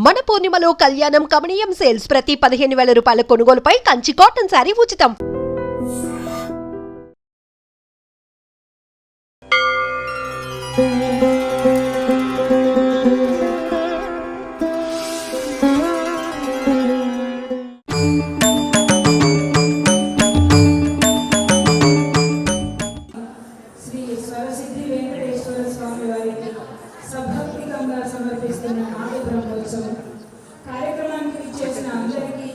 మన పూర్ణిమలో కళ్యాణం కమనీయం సేల్స్ ప్రతి 15,000 రూపాయల కొనుగోలుపై కంచి కాటన్ శారీ ఉచితం. కార్యక్రమానికి ఇచ్చేసిన అందరికీ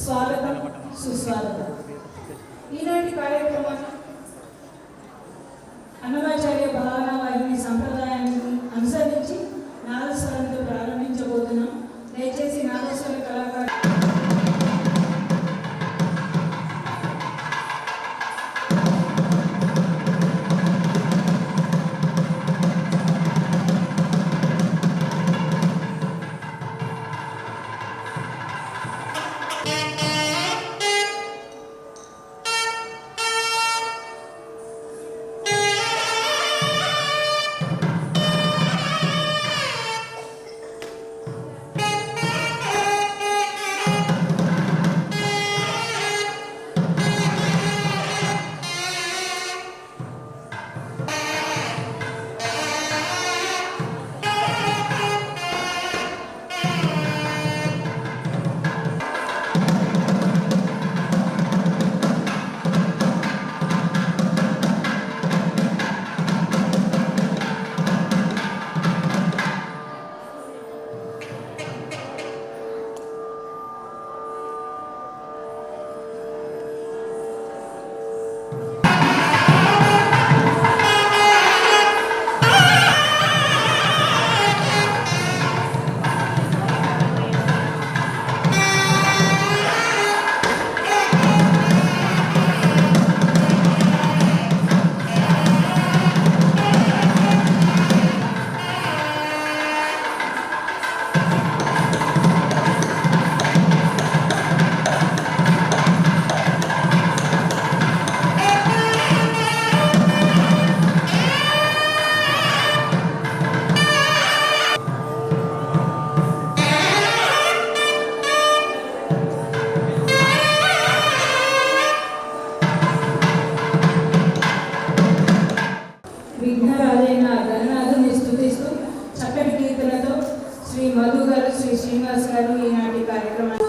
స్వాగతం, సుస్వాగతం. ఈనాటి కార్యక్రమం అన్నమాచార్య భావన వారిని సంప్రదాయాన్ని అనుసరించి నాదస్వరంతో ప్రారంభించబోతున్నాం. దయచేసి నాదస్వర కళాకారు విఘ్నరాజైన గణనాథుని స్తుతిస్తూ చక్కటి కీర్తనతో శ్రీ మధు గారు, శ్రీ శ్రీనివాస్ గారు ఈనాటి కార్యక్రమాన్ని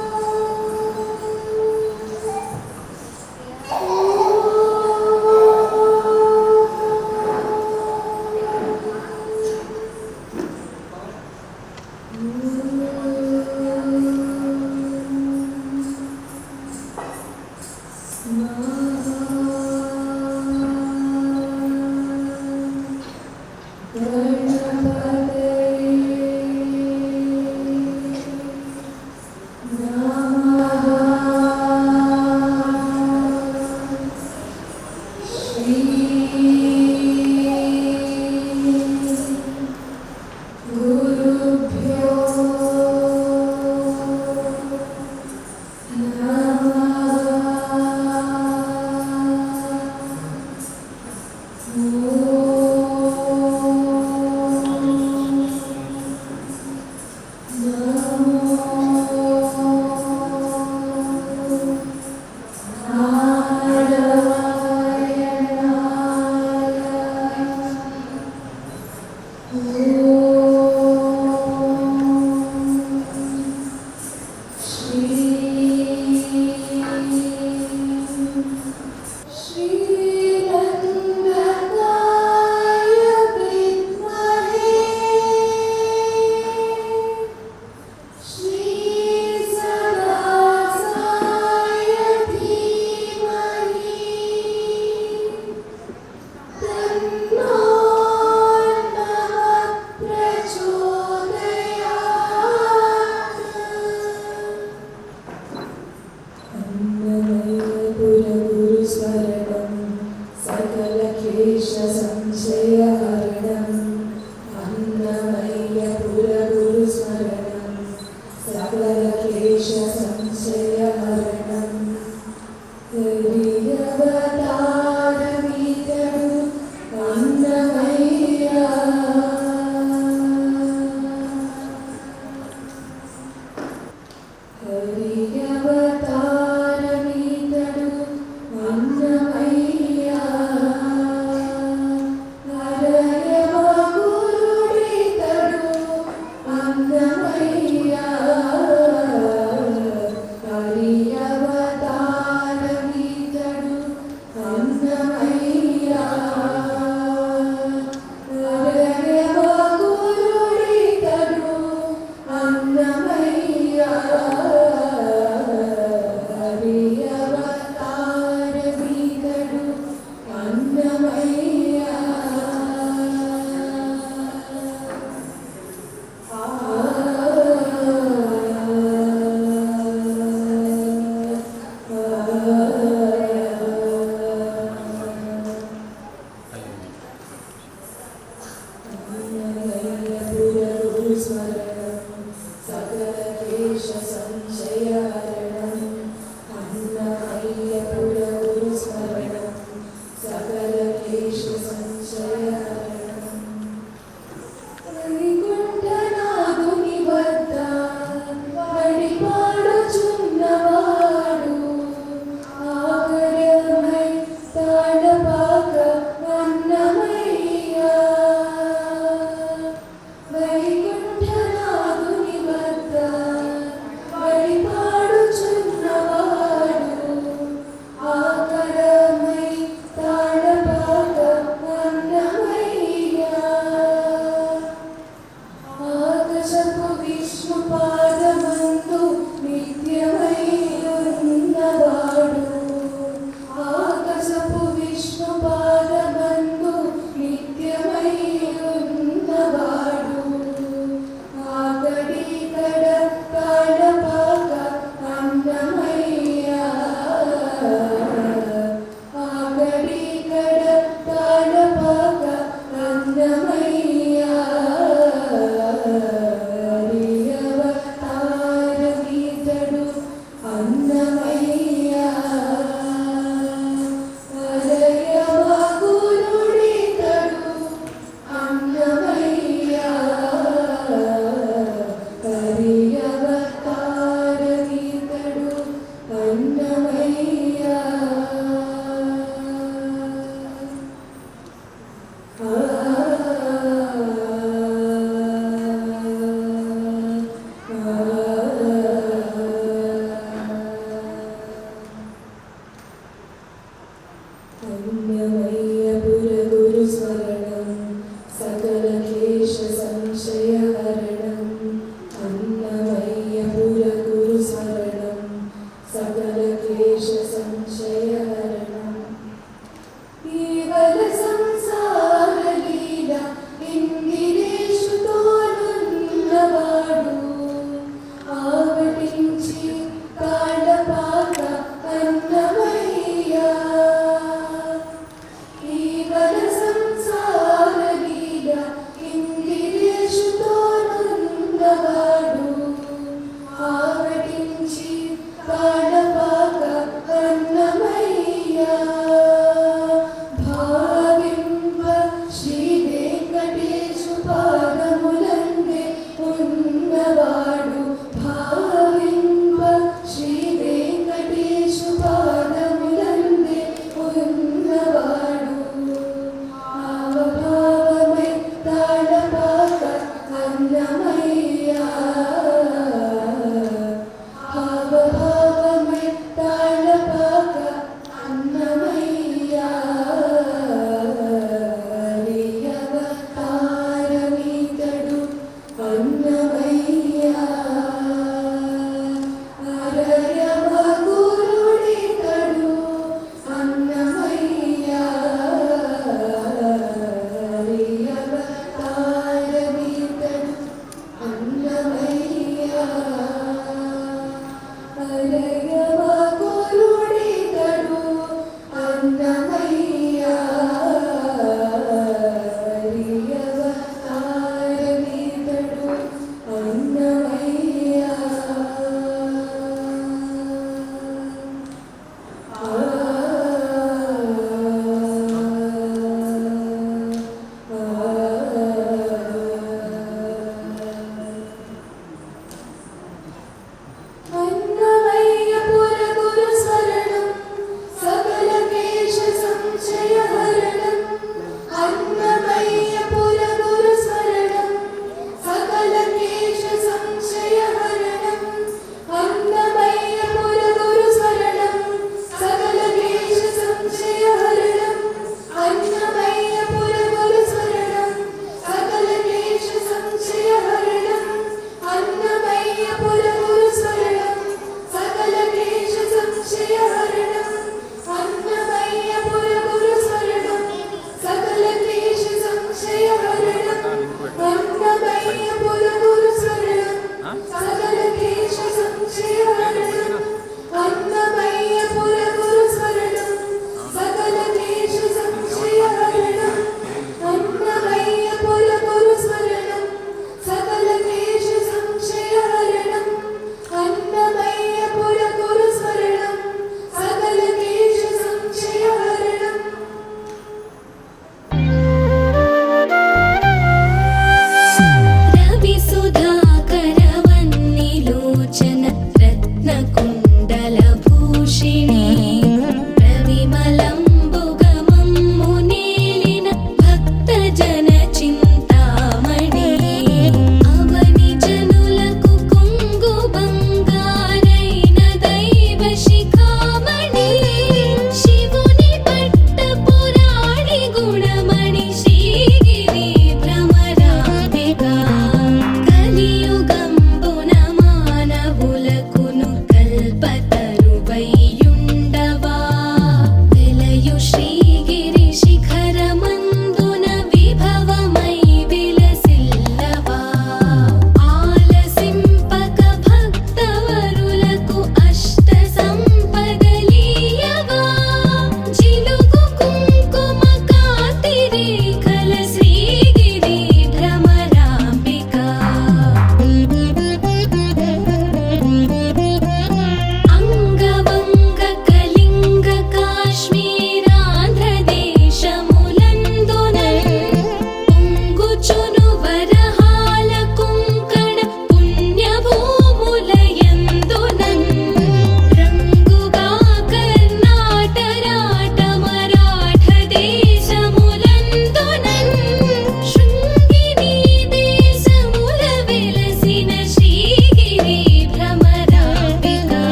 గురుస్మరణం సకల క్లేశ సంశయహరణం అన్నమయ్యపుర గురుస్మరణం సకల క్లేశ సంశయహరణం వైకుంఠనాథుని వద్ద నడిపాడుచున్నవాడు ఆగర్యమై తాళపాక అన్నమయ్య వైకుంఠనాథుని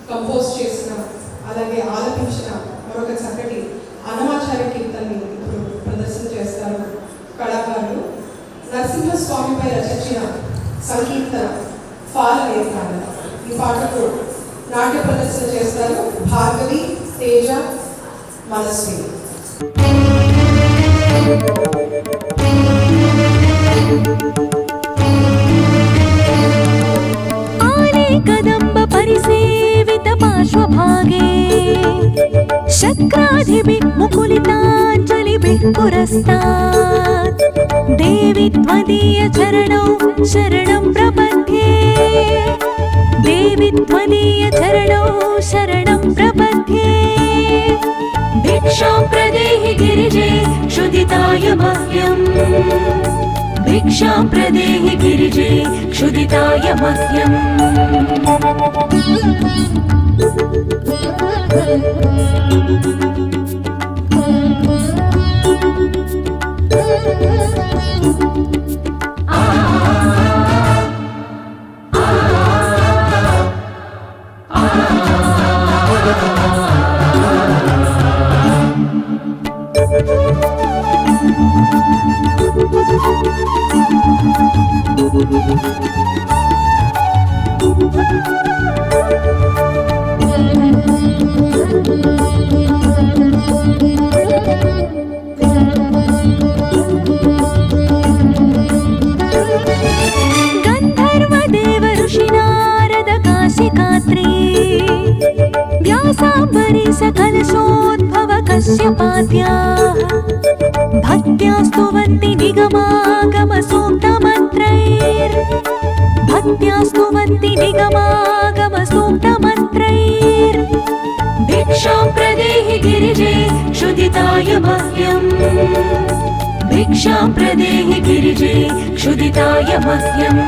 కంపోజ్ చేసిన అలాగే ఆలపించిన మరొక చక్కటి అన్నమాచార్య కీర్తనని ఇప్పుడు ప్రదర్శన చేస్తారు కళాకారులు. నరసింహస్వామిపై రచించిన సంకీర్తన ఫాలనేత్రాల. ఈ పాటకు నాట్య ప్రదర్శన చేస్తారు భార్గవి, తేజ, మనస్వి. कदम्ब परिसेवित पार्श्वभागे शक्राधिभिः मुकुलिताञ्जलिभिः पुरस्तात् देवि त्वदीय चरणौ शरणं प्रपद्ये देवि त्वदीय चरणौ शरणं प्रपद्ये भिक्षां प्रदेहि गिरिजे क्षुदिताय मह्यम् भिक्षां प्रदेहि गिरिजे क्षुदिताय मह्यम् गन्धर्वदेव ऋषिनारद काशिकात्री व्यासाम्बरी सकलशोद्भव कश्यपाद्याः भक्त्या स्तुवन्ति निगमागम सूक्तमन्त्रैर् भक्त्या स्तुवन्ति निगमागम सूक्तमन्त्रैर् भिक्षां प्रदेहि गिरिजे क्षुदिताय मह्यम् भिक्षां प्रदेहि गिरिजे क्षुदिताय मह्यम्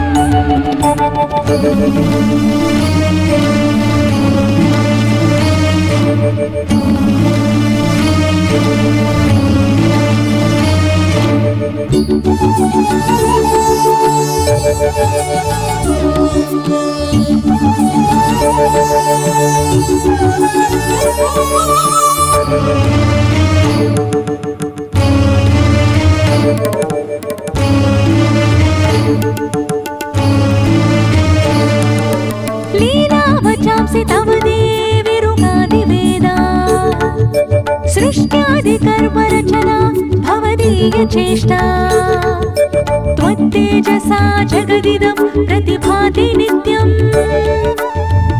रक्षांसि तव देविरुगादिवेदा सृष्ट्यादिकर्मरचना भवदीयचेष्टा त्वत्तेजसा जगदिदं प्रतिभाति नित्यम्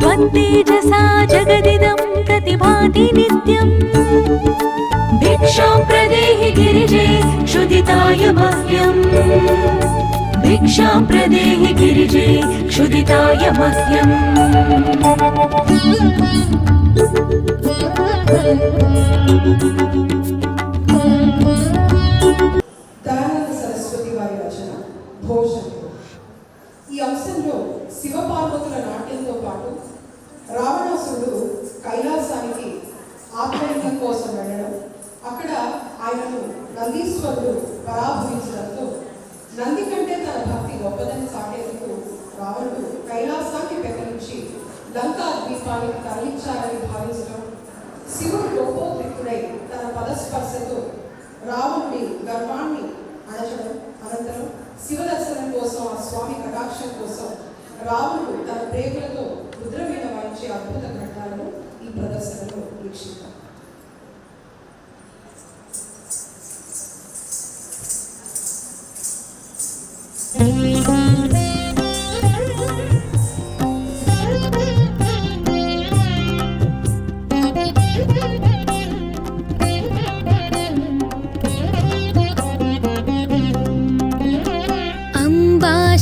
त्वत्तेजसा जगदिदं प्रतिभाति नित्यम् भिक्षां प्रदेहि गिरिजे क्षुदिताय मह्यम् भिक्षां प्रदेहि गिरिजे क्षुदिताय मह्यम् దయానంద సరస్వతి వారి రచన భోజనం. ఈ అంశంలో శివపార్వతుల నాట్యంతో పాటు రావణాసురుడు కైలాసానికి ఆత్మలింగం కోసం వెళ్ళడం, అక్కడ ఆయనను నందీశ్వరుడు పరాభవించడంతో నంది కంటే తన భక్తి గొప్పదని సాటేందుకు రావణుడు కైలాసాన్ని పెకలించి లంకా ద్వీపానికి తరలించాలని భావించడం, శివుడు గొప్పోద్రిక్తుడై తన పదస్పర్శతో రావణుడి గర్వాన్ని అణచడం, అనంతరం శివదర్శనం కోసం ఆ స్వామి కటాక్షం కోసం రావణుడు తన ప్రేమలతో రుద్రవీణ వాయించే అద్భుత ఘట్టాలను ఈ ప్రదర్శనలో వీక్షిద్దాం.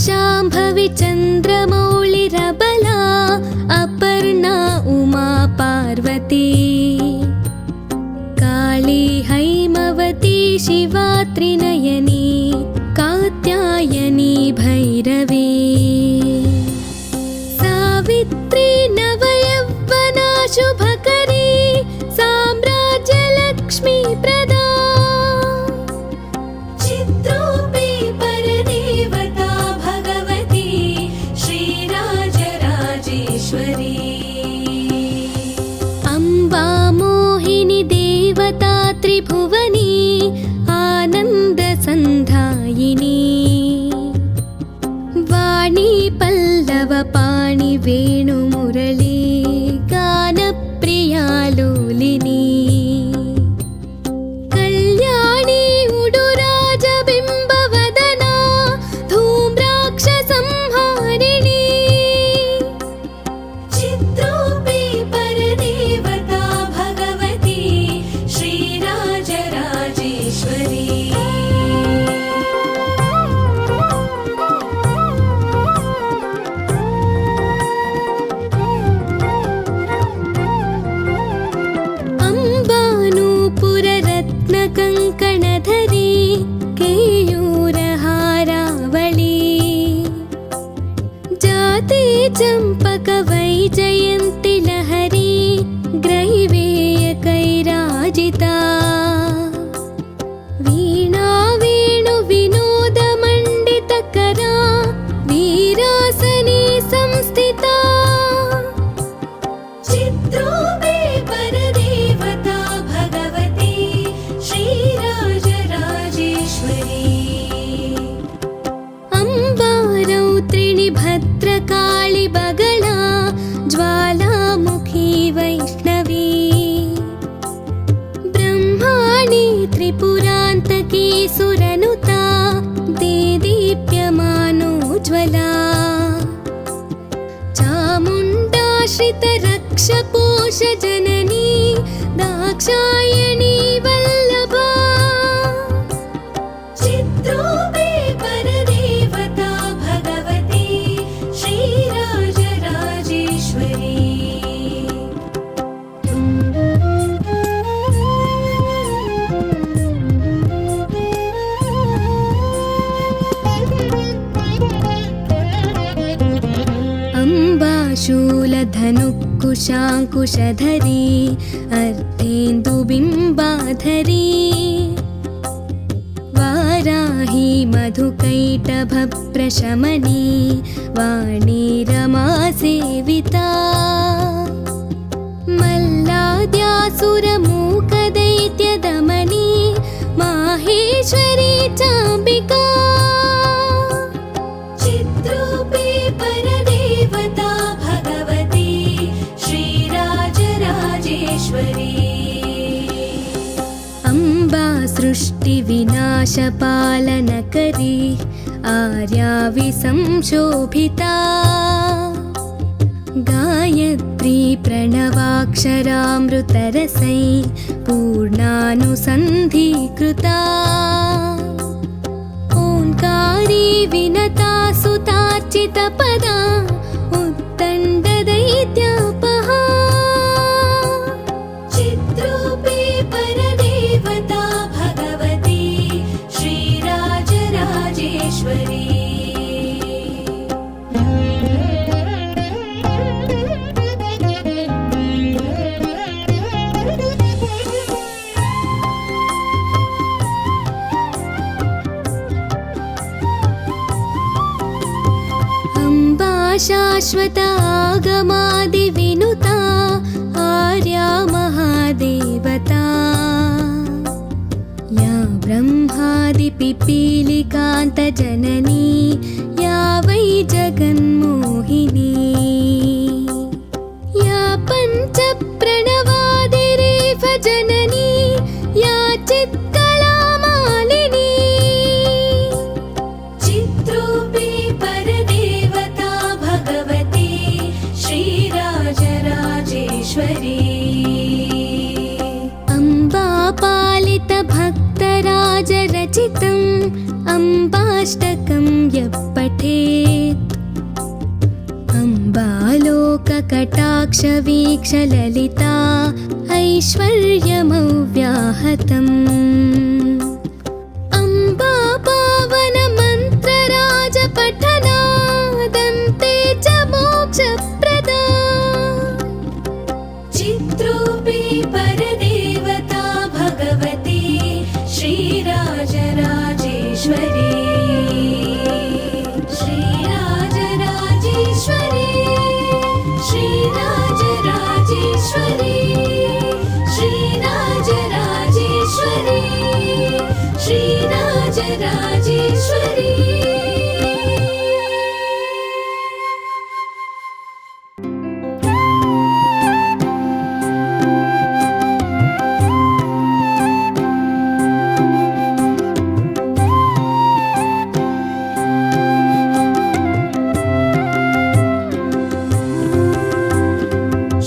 शाम्भवी चन्द्रमौळिरबला अपर्णा उमा पार्वती काली हैमवती शिवा त्रिनयनी कात्यायनी भैरवी सावित्री नवयौवना शुभकरी साम्राज्यलक्ष्मी प्रदा चित्रूपी परदेवता भगवती श्रीराजराजेश्वरी अम्बा मोहिनी देवता त्रिभुवनी आनन्दसन्धायिनी वाणी पल्लवपाणि वेणुमुरली गानप्रिया लोलिनी कल्याणी उडुराजबिम्बवदना धूम्राक्षसंहारिणी चित्रूपी परदेवता भगवती श्रीराजराजेश्वरी अम्बानूपुररत्नकङ्कणधरी केयूरहारावळी जाते चम्पकवैजयन्ति लहरी ग्रैवेयकैराजिता वीणा वेणुविनोदमण्डितकरा वीरासने संस्थिता चित्रूपी परदेवता भगवती श्रीराजराजेश्वरी अम्बारौत्रिणी भद्रकाळि बगला ज्वालामुखी वैष्णवी ब्रह्माणि त्रिपुरान्तकी सुरनुता देदीप्यमानोज्ज्वला चामुण्डाश्रितरक्षपोषजननी दाक्षायणी वल्लभा चित्रूपी परदेवता भगवती श्रीराजराजेश्वरी अम्बाशूलधनुकुशाङ्कुशधरी अर्धेन्दुबिम्बाधरी वाराही मधुकैटभप्रशमनी वाणी रमासेविता मल्लाद्यासुरमूकदैत्यदमनी माहेश्वरी चाम्बिका चित्रूपी परदेवता भगवती पाशपालनकरी आर्याविसंशोभिता गायत्री प्रणवाक्षरामृतरसै पूर्णानुसन्धीकृता ओङ्कारी विनता सुतार्चितपदा उत्तण्डदैत्यापहा चिद्रूपे परदेवता भगवती श्रीराजराजेश्वरी शाश्वत आगमादिविनुता आर्या महादेवता या ब्रह्मादिपिपीलिकान्तजननी या वै जगन्मोहिनी या पञ्चप्रणवादिरेफ जननी या चित्कलामालिनी चिद्रूपे परदेवता भगवती श्रीराजराजेश्वरी अम्बापालितभक्तराजरचितम् अम्बाष्टकं यः पठेत् अम्बालोककटाक्षवीक्षललिता ऐश्वर्यमव्याहतम् अम्बापावनमन्त्रराजपठनादन्ते च मोक्षप्रदा चिद्रूपे परदेवता भगवती श्रीराजराजेश्वरी श्रीराजराजेश्वरी श्रीराजराजेश्वरी श्रीराजराजेश्वरी श्रीराजराजेश्वरी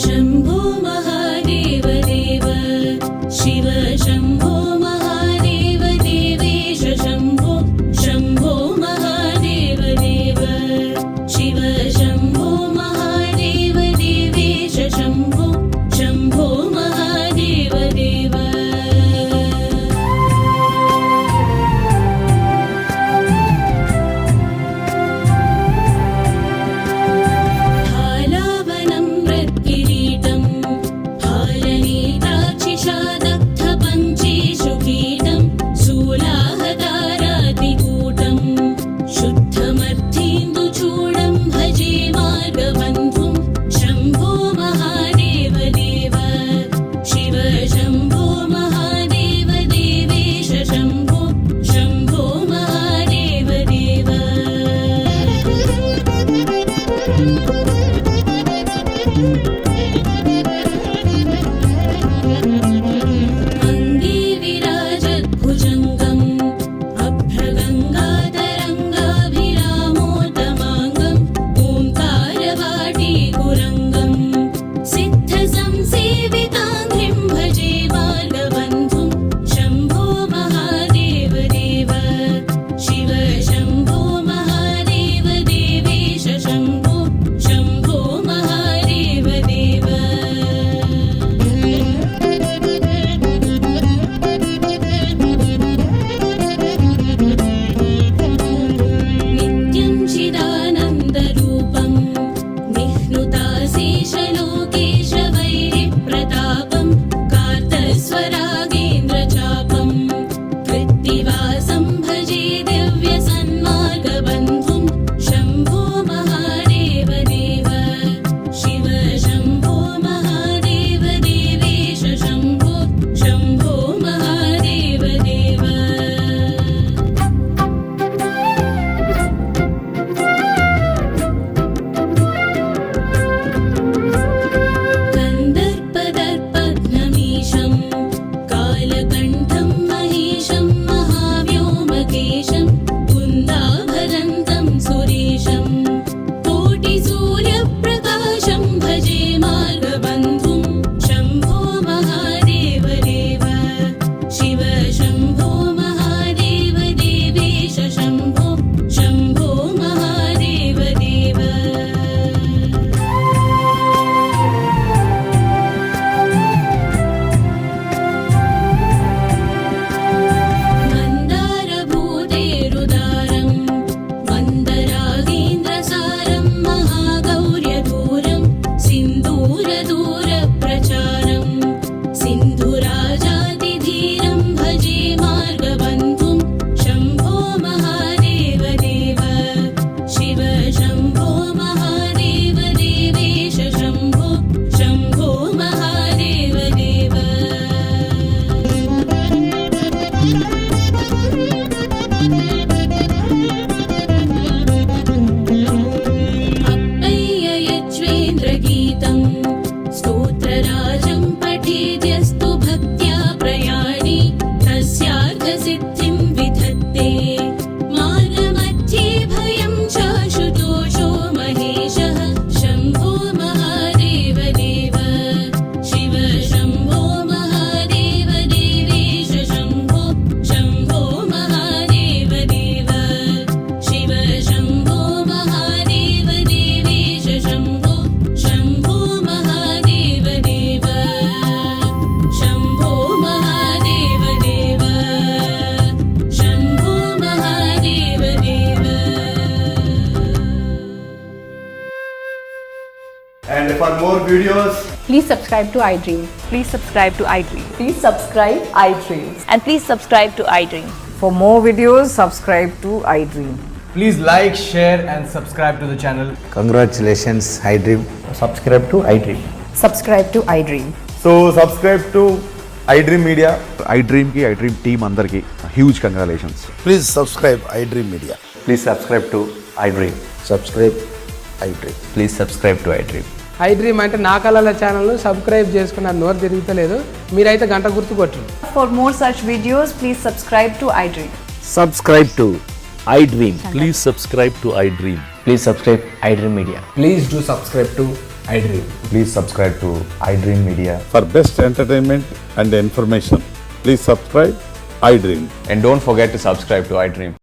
शम्भो महादेव देव शिव शम्भो महादेव देवेश शम्भो शम्भो महादेव देव शिव शम्भो महादेव देवेश शम्भो शम्भो महादेव देव हालावनं मृत्किरीटं हालनेत्राक्षिषादग्धपञ्चेषुकीटं शूलाहतारातिकूटं शुद्धमर्थीन्दुचूडं भजे मार्गबन्धुं शम्भो महादेव देव शिव शम्भो महादेव देवेश शम्भो शम्भो महादेव देव अङ्गे विराजद्भुजङ्गम् अभ्रगङ्गातरङ्गाभिरामोत्तमाङ्गम् ओङ्कारवाटीकुरङ्गम् सिद्धसंसेविताङ्घ्रिं भजे मार्गबन्धुं शम्भो महादेव देव शिव शम्भो महादेव देवेश शम्भो शम्भो महादेव देव And for more videos, Please subscribe to iDream. Please subscribe to iDream. Please subscribe iDream. And please subscribe to iDream. For more videos, subscribe to iDream. please like, share and subscribe to the channel. Congratulations, iDream. Subscribe to iDream. Subscribe to iDream. So subscribe to iDream Media. iDream ki iDream team అందరికి huge congratulations. Please subscribe iDream Media. Please subscribe to iDream. Subscribe iDream. Please subscribe to iDream. iDream అంటే నా కళల ఛానల్ను subscribe చేసుకున్న నోరు తిరుగుతలేదు మీరైతే గంట గుర్తు కొట్టండి. For more such videos, please subscribe to iDream. Subscribe to iDream. Please subscribe to iDream. Please subscribe iDream Media. Please do subscribe to iDream. Please subscribe to iDream Media. For best entertainment and information, please subscribe iDream. And don't forget to subscribe to iDream.